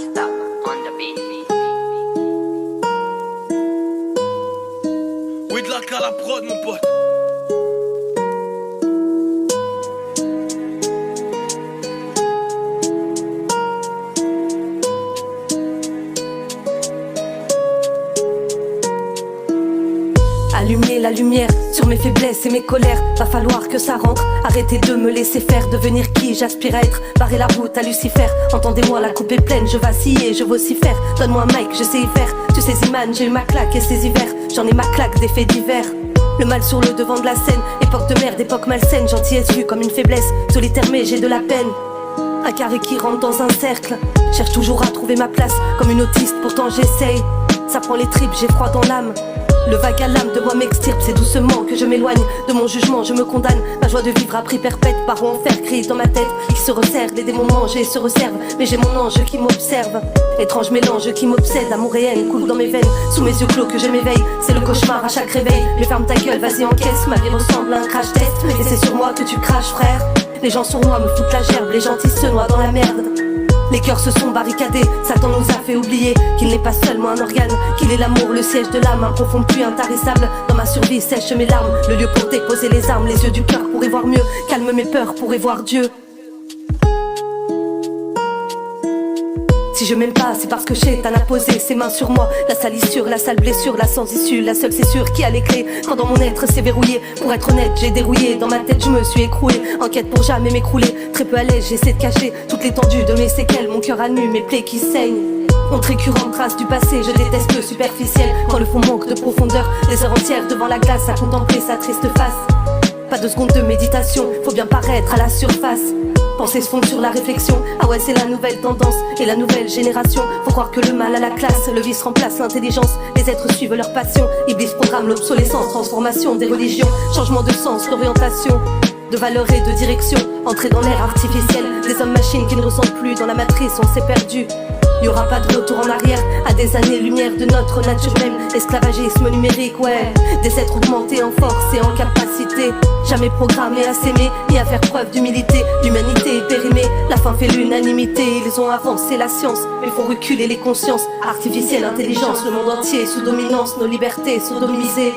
Rasta on the beat. Oui, de la cale à prod, mon pote. Allumer la lumière sur mes faiblesses et mes colères. Va falloir que ça rentre. Arrêtez de me laisser faire. Devenir qui j'aspire à être. Barrer la route à Lucifer. Entendez-moi, la coupe est pleine. Je vacille et je vocifère. Donne-moi un mic, je sais y faire. Tu sais Iman, j'ai eu ma claque et ces hivers. J'en ai ma claque des faits divers. Le mal sur le devant de la scène. Époque de merde, époque malsaine. Gentillesse vue comme une faiblesse. Solitaire mais j'ai de la peine. Un carré qui rentre dans un cercle. Cherche toujours à trouver ma place. Comme une autiste, pourtant j'essaye. Ça prend les tripes, j'ai froid dans l'âme. Le vague à l'âme de moi m'extirpe, c'est doucement que je m'éloigne de mon jugement, je me condamne. Ma joie de vivre à prix perpète, par où en faire crie dans ma tête. Qui se resserre, les démons mangent et se resservent. Mais j'ai mon ange qui m'observe. Étrange mélange qui m'obsède, amour réel coule dans mes veines. Sous mes yeux clos que je m'éveille, c'est le cauchemar à chaque réveil. Mais ferme ta gueule, vas-y encaisse, ma vie ressemble à un crash test. Et c'est sur moi que tu craches frère. Les gens sur moi me foutent la gerbe, les gentils se noient dans la merde. Les cœurs se sont barricadés, Satan nous a fait oublier qu'il n'est pas seulement un organe, qu'il est l'amour, le siège de l'âme, un profond puits intarissable. Dans ma survie sèche mes larmes, le lieu pour déposer les armes, les yeux du cœur pour y voir mieux, calme mes peurs pour y voir Dieu. Si je m'aime pas, c'est parce que Shaitan a posé ses mains sur moi. La salissure, la sale blessure, la sans issue, la seule c'est sûr qui a les clés. Quand dans mon être c'est verrouillé, pour être honnête j'ai dérouillé. Dans ma tête je me suis écroulé, en quête pour jamais m'écrouler. Très peu à l'aise j'essaie de cacher toute l'étendue de mes séquelles. Mon cœur à nu, mes plaies qui saignent. Honte récurrente, trace du passé, je déteste le superficiel. Quand le fond manque de profondeur, des heures entières devant la glace à contempler sa triste face. Pas de secondes de méditation, faut bien paraître à la surface. Pensées se fondent sur la réflexion. Ah ouais, c'est la nouvelle tendance et la nouvelle génération. Faut croire que le mal a la classe, le vice remplace l'intelligence. Les êtres suivent leur passion. Iblis programme l'obsolescence, transformation des religions. Changement de sens, d'orientation, de valeur et de direction. Entrée dans l'ère artificielle, des hommes machines qui ne ressemblent plus. Dans la matrice, on s'est perdu. Y'aura pas de retour en arrière, à des années-lumière de notre nature même. Esclavagisme numérique, ouais. Des êtres augmentés en force et en capacité. Jamais programmés à s'aimer, ni à faire preuve d'humilité. L'humanité est périmée, la fin fait l'unanimité. Ils ont avancé la science, mais font reculer les consciences. Artificielle intelligence, le monde entier est sous dominance. Nos libertés sodomisées.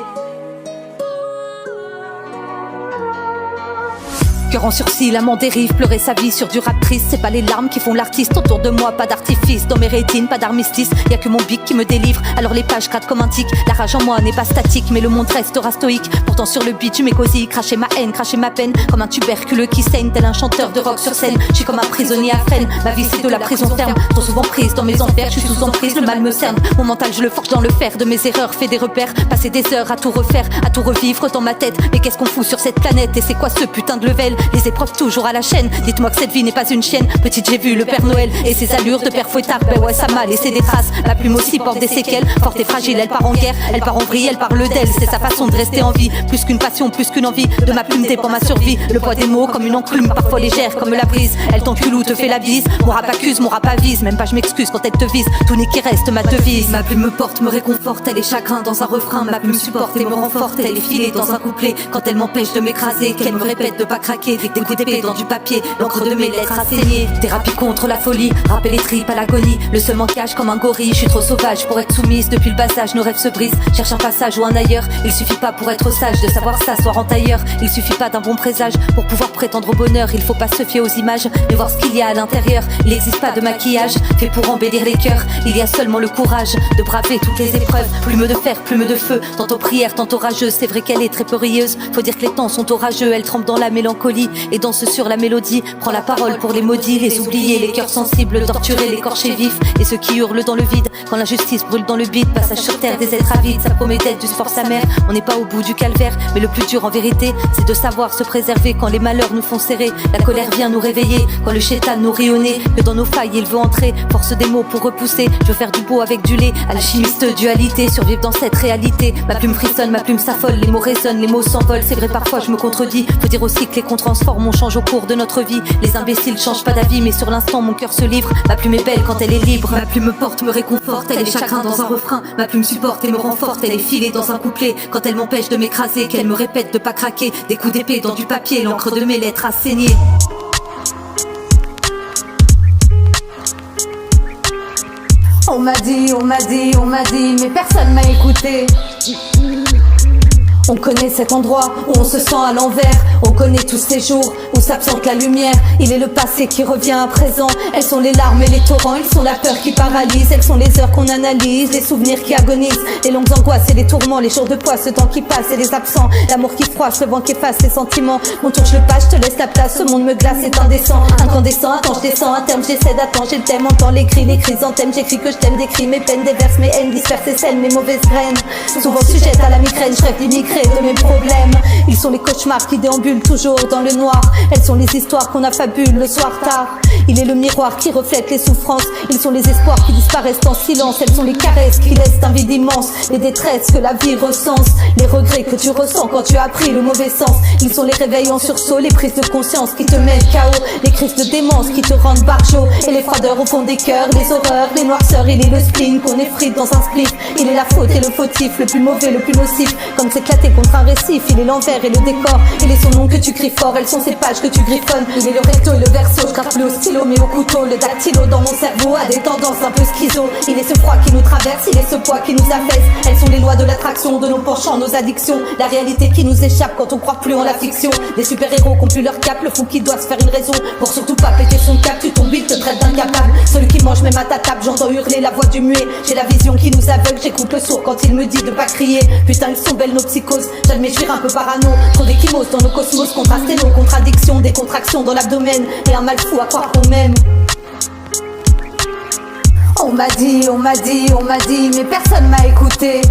Cœur en sursis, l'amant dérive, pleurer sa vie sur du rap triste. C'est pas les larmes qui font l'artiste autour de moi, pas d'artifice. Dans mes rétines, pas d'armistice, y'a que mon bic qui me délivre. Alors les pages grattent comme un tic, la rage en moi n'est pas statique, mais le monde restera stoïque. Pourtant sur le beat, je m'écosille, cracher ma haine, cracher ma peine. Comme un tuberculeux qui saigne, tel un chanteur de rock sur scène. J'suis comme un prisonnier à freine, ma vie c'est de la prison ferme. Trop souvent prise dans mes enfers, j'suis sous emprise, le mal me cerne. Mon mental je le forge dans le fer, de mes erreurs fais des repères. Passer des heures à tout refaire, à tout revivre dans ma tête. Mais qu'est-ce qu'on fout sur cette planète, et c'est quoi ce putain de level? Les épreuves toujours à la chaîne, dites-moi que cette vie n'est pas une chienne. Petite j'ai vu le Père Noël et ses allures de père fouettard. Ben ouais ça m'a laissé des traces, ma plume aussi porte des séquelles. Forte et fragile, elle part en guerre, elle part en vrille, elle parle d'elle. C'est sa façon de rester en vie, plus qu'une passion, plus qu'une envie. De ma plume dépend ma survie, le poids des mots comme une enclume. Parfois légère comme la brise, elle t'encule ou te fait la bise. Mon rap accuse, mon rap avise, même pas je m'excuse quand elle te vise. Tout n'est qui reste ma devise. Ma plume me porte, me réconforte, elle est chagrin dans un refrain. Ma plume supporte et me renforte, elle est filée dans un couplet. Quand elle m'empêche de m'écraser, qu'elle me répète de pas craquer. Des coups d'épée dans du papier, l'encre de mes lettres a saigné. Thérapie contre la folie, rapper les tripes à l'agonie. Le seum en cage comme un gorille, je suis trop sauvage pour être soumise. Depuis le bas âge, nos rêves se brisent. Cherche un passage ou un ailleurs. Il suffit pas pour être sage de savoir s'asseoir en tailleur. Il suffit pas d'un bon présage pour pouvoir prétendre au bonheur. Il faut pas se fier aux images, mais voir ce qu'il y a à l'intérieur. Il n'existe pas de maquillage fait pour embellir les cœurs. Il y a seulement le courage de braver toutes les épreuves. Plume de fer, plume de feu, tantôt prière, tantôt rageuse. C'est vrai qu'elle est très peu rieuse. Faut dire que les temps sont orageux. Elle trempe dans la mélancolie et danse sur la mélodie. Prends la parole pour les maudits, les oubliés, les cœurs sensibles, torturés, l'écorché vif. Et ceux qui hurlent dans le vide, quand l'injustice brûle dans le bide. Passage sur terre des êtres avides, ça promet d'être du sport sa mère. On n'est pas au bout du calvaire, mais le plus dur en vérité, c'est de savoir se préserver quand les malheurs nous font serrer. La colère vient nous réveiller, quand le Shaitan nous rit au nez. Que dans nos failles il veut entrer, force des mots pour repousser. Je veux faire du beau avec du lait, alchimiste dualité. Survivre dans cette réalité, ma plume frissonne, ma plume s'affole. Les mots résonnent, les mots s'envolent. C'est vrai parfois je me contredis, faut dire aussi que les qu'on transforme, on change au cours de notre vie. Les imbéciles changent pas d'avis, mais sur l'instant mon cœur se livre. Ma plume est belle quand elle est libre. Ma plume me porte, me réconforte, elle est chagrin dans un refrain. Ma plume supporte et me renforce, elle est filée dans un couplet. Quand elle m'empêche de m'écraser, qu'elle me répète de pas craquer. Des coups d'épée dans du papier, l'encre de mes lettres a saigné. On m'a dit, mais personne m'a écouté. On connaît cet endroit où on se sent à l'envers. On connaît tous ces jours où s'absente la lumière. Il est le passé qui revient à présent. Elles sont les larmes et les torrents, ils sont la peur qui paralyse. Elles sont les heures qu'on analyse, les souvenirs qui agonisent, les longues angoisses et les tourments, les jours de poids, ce temps qui passe et les absents, l'amour qui froisse, le vent qui efface les sentiments. Mon tour je le passe, je te laisse la place, ce monde me glace, c'est indécent. Incandescent, attends je descends, à terme j'essaie d'attendre. J'ai le thème, entends les chrysanthèmes. J'écris que je t'aime, décris mes peines, déverse mes haines, disperse et sème mes mauvaises graines. Souvent sujette à la migraine, je rêve d'immigrés de mes problèmes. Ils sont les cauchemars qui déambulent toujours dans le noir. Elles sont les histoires qu'on affabule le soir tard. Il est le miroir qui reflète les souffrances. Ils sont les espoirs qui disparaissent en silence. Elles sont les caresses qui laissent un vide immense. Les détresses que la vie recense. Les regrets que tu ressens quand tu as pris le mauvais sens. Ils sont les réveils en sursaut, les prises de conscience qui te mettent KO. Les crises de démence qui te rendent barjot. Et les froideurs au fond des cœurs, les horreurs, les noirceurs. Il est le spleen qu'on effrite dans un spliff. Il est la faute et le fautif, le plus mauvais, le plus nocif. Comme s'éclater contre un récif, il est l'envers et le décor. Il est son nom que tu cries fort, elles sont ces pages que tu griffonnes. Il est le recto et le verso, je gratte plus au stylo mais au couteau. Le dactylo dans mon cerveau a des tendances un peu schizo. Il est ce froid qui nous traverse, il est ce poids qui nous affaisse. Elles sont les lois de l'attraction, de nos penchants, nos addictions. La réalité qui nous échappe quand on croit plus en la fiction. Des super-héros qui ont plus leur cap, le fou qui doit se faire une raison pour surtout pas péter son cap. Tu tombes, il te traite d'incapable. Celui qui mange même à ta table, j'entends hurler la voix du muet. J'ai la vision qui nous aveugle, j'écoute le sourd quand il me dit de pas crier. Putain, ils sont belles nos psychoses, j'admets je suis un peu parano. Trop d'échymoses dans nos cosmos, contraster nos contradictions. Des contractions dans l'abdomen et un mal fou à croire qu'on m'aime. On m'a dit, mais personne m'a écouté.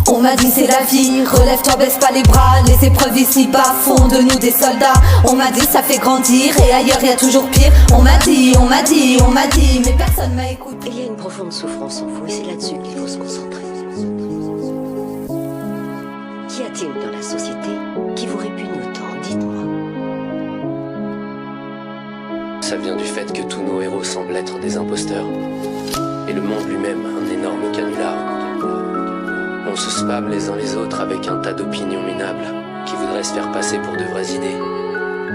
On m'a dit c'est la vie, relève-toi, baisse pas les bras. Les épreuves ici-bas font de nous des soldats. On m'a dit ça fait grandir et ailleurs y a toujours pire. On m'a dit, mais personne m'a écouté. Il y a une profonde souffrance en vous et c'est là-dessus qu'il faut se concentrer. Qu'y a-t-il dans la société qui vous répugne autant? Dites-moi. Ça vient du fait que tous nos héros semblent être des imposteurs. Et le monde lui-même, un énorme canular. On se spam les uns les autres avec un tas d'opinions minables qui voudraient se faire passer pour de vraies idées.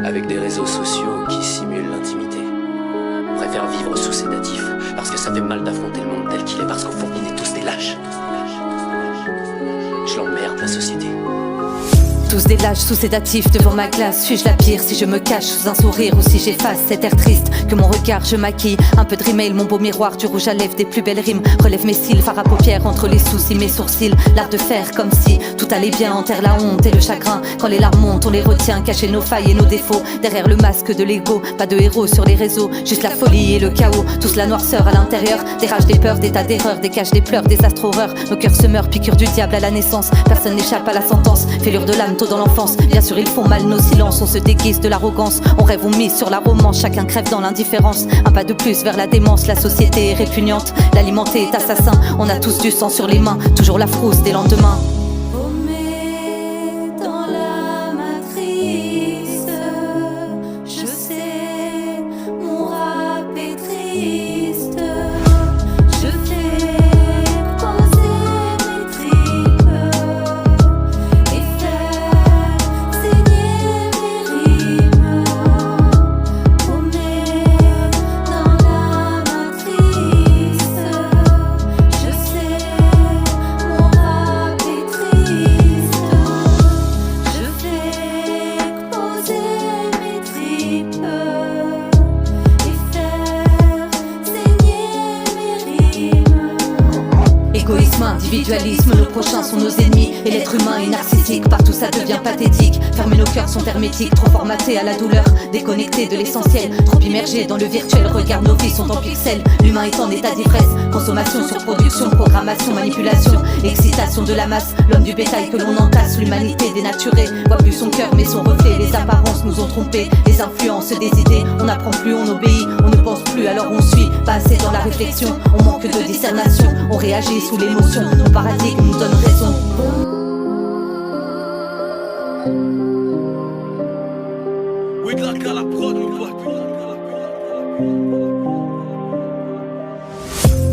Avec des réseaux sociaux qui simulent l'intimité. On préfère vivre sous sédatif parce que ça fait mal d'affronter le monde tel qu'il est. Parce qu'au fond, on est tous des lâches. Je l'emmerde, la société. Tous des lâches sous sédatifs devant ma glace. Suis-je la pire si je me cache sous un sourire ou si j'efface cet air triste que mon regard je maquille? Un peu de rimel, mon beau miroir, du rouge à lèvres, des plus belles rimes. Relève mes cils, fard à paupières entre les soucis, mes sourcils. L'art de faire comme si tout allait bien, enterre la honte et le chagrin. Quand les larmes montent, on les retient, cacher nos failles et nos défauts. Derrière le masque de l'ego, pas de héros sur les réseaux. Juste la folie et le chaos, tous la noirceur à l'intérieur. Des rages, des peurs, des tas d'erreurs, des caches, des pleurs, des astres horreurs. Nos cœurs se meurent, piqûre du diable à la naissance. Personne n'échappe à la sentence, fêlure de l'âme tôt dans l'enfance. Bien sûr ils font mal nos silences, on se déguise de l'arrogance. On rêve, on mise sur la romance, chacun crève dans l'indifférence. Un pas de plus vers la démence, la société est répugnante. L'alimenter est assassin, on a tous du sang sur les mains. Toujours la frousse des lendemains. Paumé dans la matrice, je sais, mon rap est triste. Je fais poser mes tripes et faire saigner mes rimes. Paumé dans la matrice, je sais, mon rap est triste. Je fais poser mes tripes et faire saigner mes rimes. Égoïsme, individualisme, nos prochains sont nos ennemis. Et l'être humain est narcissique, partout ça devient pathétique. Fermer nos cœurs sont hermétiques, trop formatés à la douleur. Déconnectés de l'essentiel, trop immergés dans le virtuel. Regarde, nos vies sont en pixels, l'humain est en état d'ivresse. Consommation, surproduction, programmation, manipulation. Excitation de la masse, l'homme du bétail que l'on entasse. L'humanité dénaturée, voit plus son cœur mais son reflet. Les apparences nous ont trompés, les influences des idées. On n'apprend plus, on obéit, on ne pense plus alors on suit. Pas assez dans la réflexion, on manque de discernation. On réagit sous l'émotion, nos paradigmes nous donnent raison. Wiglac à la prod, mon pote.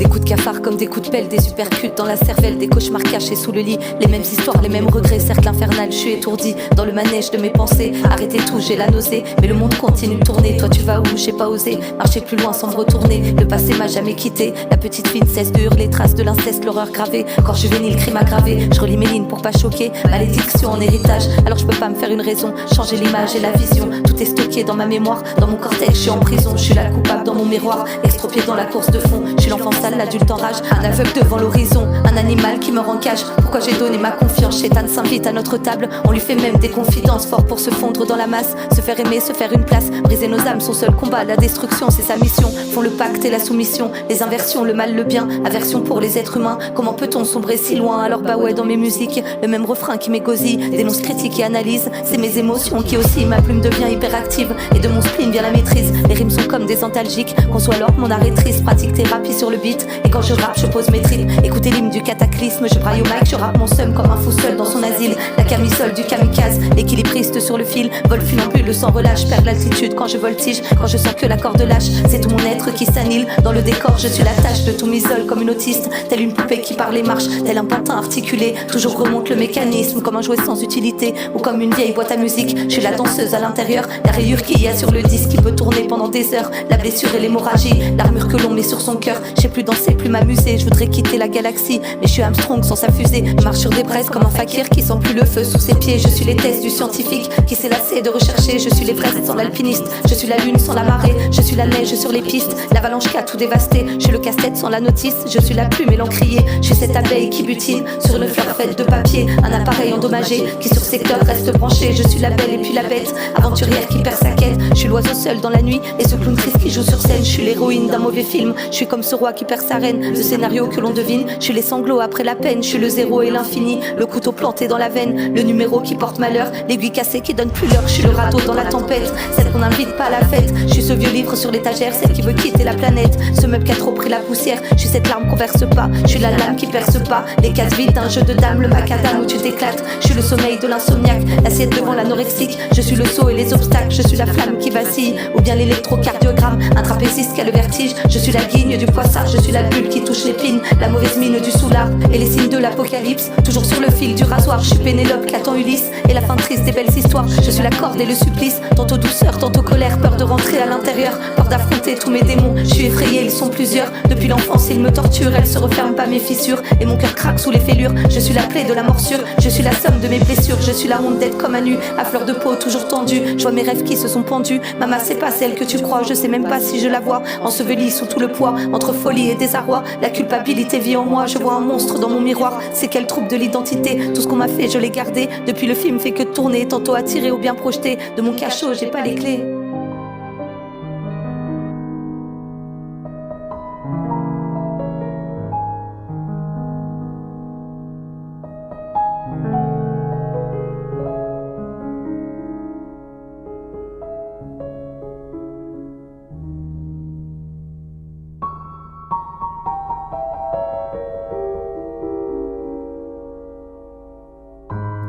Des coups de cafard comme des coups de pelle, des supercutes dans la cervelle, des cauchemars cachés sous le lit. Les mêmes histoires, les mêmes regrets, cercle infernal. Je suis étourdi dans le manège de mes pensées. Arrêtez tout, j'ai la nausée, mais le monde continue de tourner. Toi tu vas où? J'ai pas osé marcher plus loin sans me retourner. Le passé m'a jamais quitté. La petite fille ne cesse de hurler, traces de l'inceste, l'horreur gravée. Corps juvénile, crime aggravé. Je relis mes lignes pour pas choquer. Malédiction en héritage, alors je peux pas me faire une raison. Changer l'image et la vision. Tout est stocké dans ma mémoire, dans mon cortex. Je suis en prison, je suis la coupable dans mon miroir. Extropié dans la course de fond. Je suis l'enfant sale, l'adulte en rage. Un aveugle devant l'horizon, un animal qui meurt en cage. Pourquoi j'ai donné ma confiance? Chétan s'invite à notre table. On lui fait même des confidences, fort pour se fondre dans la masse. Se faire aimer, se faire une place. Briser nos âmes, son seul combat, la destruction, c'est sa mission. Font le pacte et la soumission, les inversions, le mal, le bien. Aversion pour les êtres humains. Comment peut-on sombrer si loin? Alors bah ouais, dans mes musiques, le même refrain qui m'égosille. Dénonce, critique et analyse. C'est mes émotions qui aussi, ma plume devient hyperactive. Et de mon spleen vient la maîtrise. Les rimes sont comme des antalgiques. Conçois alors mon arrêtrice, pratique thérapie sur le beat. Et quand je rappe, je pose mes tripes. Écoutez l'hymne du cataclysme, je braille au mic, je rappe mon seum comme un fou seul dans son asile. La camisole du kamikaze, l'équilibriste sur le fil. Vol funambule sans relâche, perd l'altitude quand je voltige. Quand je sens que la corde lâche, c'est tout mon être qui s'annule. Dans le décor, je suis la tâche de tout m'isole comme une autiste. Telle une poupée qui parle et marche, tel un pantin articulé. Toujours remonte le mécanisme comme un jouet sans utilité. Ou comme une vieille boîte à musique, je suis la danseuse à l'intérieur. La rayure qu'il y a sur le disque qui peut tourner pendant des heures. La blessure et l'hémorragie, l'armure que l'on met sur son cœur. Je sais plus danser, plus m'amuser, je voudrais quitter la galaxie. Mais je suis Armstrong sans sa fusée. Je marche sur des braises comme un fakir qui sent plus le feu sous ses pieds. Je suis les thèses du scientifique qui s'est lassé de rechercher. Je suis l'Everest sans l'alpiniste, je suis la lune sans la marée. Je suis la neige sur les pistes, l'avalanche qui a tout dévasté. Je suis le casse-tête sans la notice, je suis la plume et l'encrier. Je suis cette abeille qui butine sur une fleur faite de papier. Un appareil endommagé qui sur ses cœurs reste branché. Je suis la belle et puis la bête, aventurière qui perd sa quête. Je suis l'oiseau seul dans la nuit et ce clown triste qui joue sur scène. Je suis l'héroïne d'un mauvais film, je suis comme ce roi qui perd sa reine. Le scénario que l'on devine, je suis les sanglots après la peine. Je suis le zéro et l'infini, le couteau planté dans la veine. Le numéro qui porte malheur, l'aiguille cassée qui donne plus l'heure. Je suis le radeau dans la tempête, celle qu'on n'invite pas à la fête. Je suis ce vieux livre sur l'étagère, celle qui veut quitter la planète. Ce meuble qui a trop pris la poussière, je suis cette larme qu'on verse pas. Je suis la lame qui perce pas, les cases vides d'un jeu de dames. Le macadam où tu t'éclates, je suis le sommeil de l'insomniaque. L'assiette devant l'anorexique, je suis le saut et les obstacles. Je suis la flamme qui vacille, ou bien l'électrocardiogramme. Un trapéziste qui a le vertige, je suis la guigne du poissard. Je suis la bulle qui touche l'épine, la mauvaise mine du soulard. Et les signes de l'apocalypse, toujours sur le fil du rasoir. Je suis Pénélope qui attend Ulysse et la fin triste des belles histoires. Je suis la corde et le supplice, tantôt douceur, tantôt colère. Peur de rentrer à l'intérieur, peur d'affronter tous mes démons. Je suis effrayée, ils sont plusieurs. Depuis l'enfance, ils me torturent, elles se referment pas mes fissures. Et mon cœur craque sous les fêlures. Je suis la plaie de la morsure, je suis la somme de mes blessures. Je suis la honte d'être comme à nu, à fleur de peau, toujours tendue. Je vois mes rêves qui se sont pendus. Maman, c'est pas celle que tu crois, je sais même pas si je la vois. Ensevelie sous tout le poids, entre folie et désarroi. La culpabilité vit en moi, je vois un monstre dans mon miroir. C'est quel trouble de l'identité, tout ce qu'on m'a fait, je l'ai gardé. Depuis le film fait que tourner, tantôt attiré ou bien projeté. De mon cachot, j'ai pas les clés.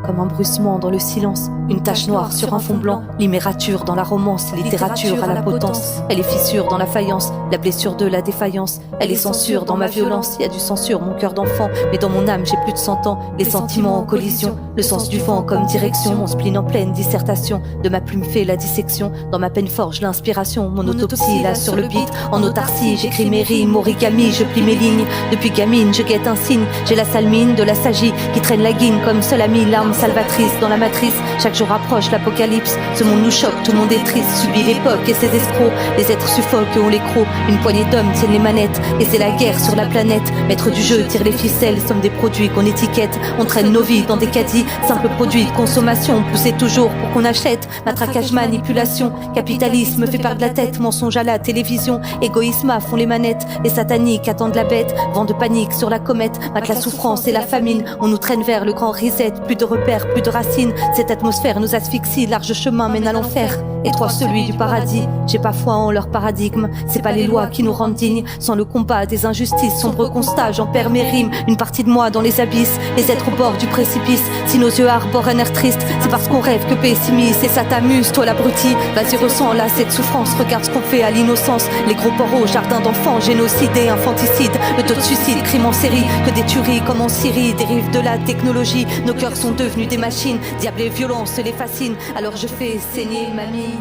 Comme un bruissement dans le silence, une tache noire sur un fond blanc. L'immérature dans la romance, littérature à la potence. Elle est fissure dans la faïence, la blessure de la défaillance. Elle est censure dans ma violence, y a du sang sur mon cœur d'enfant. Mais dans mon âme j'ai plus de 100 ans, les sentiments en collision. Le sens du vent comme direction, mon spleen en pleine dissertation. De ma plume fait la dissection, dans ma peine forge l'inspiration. Mon autopsie là sur le beat, en autarcie j'écris mes rimes. Origami, je plie mes lignes, depuis gamine je guette un signe. J'ai la sale mine de la sagie qui traîne la guine comme seul ami. L'arme salvatrice dans la matrice, chaque jour approche l'apocalypse. Ce monde nous choque, tout le monde est triste, subit l'époque et ses escrocs. Les êtres suffoquent et on les crocs, une poignée d'hommes tiennent les manettes. Et c'est la guerre sur la planète, maître du jeu tire les ficelles. Sommes des produits qu'on étiquette, on traîne nos vies dans des caddies. Simple produit de consommation, poussé toujours pour qu'on achète. Matraquage, manipulation, capitalisme fait perdre la tête. Mensonge à la télévision, égoïsme à fond les manettes. Les sataniques attendent la bête, vent de panique sur la comète. Mate la souffrance et la famine, on nous traîne vers le grand reset. Plus de repères, plus de racines, cette atmosphère nous asphyxie. Large chemin mène à l'enfer. étroit celui du paradis. J'ai pas foi en leur paradigme, c'est pas les lois qui nous rendent dignes. Sans le combat des injustices, sombre constat, j'en perds mes rimes. Une partie de moi dans les abysses, les êtres au bord du précipice. Si nos yeux arborent un air triste, c'est parce qu'on rêve que pessimiste. Et ça t'amuse, toi l'abruti, vas-y ressens là cette souffrance. Regarde ce qu'on fait à l'innocence, les gros poros, jardin d'enfants, génocide et infanticide. Le taux de suicide, crime en série, que des tueries comme en Syrie. Dérive de la technologie, nos cœurs sont devenus des machines. Diable et violence les fascinent, alors je fais saigner mamie.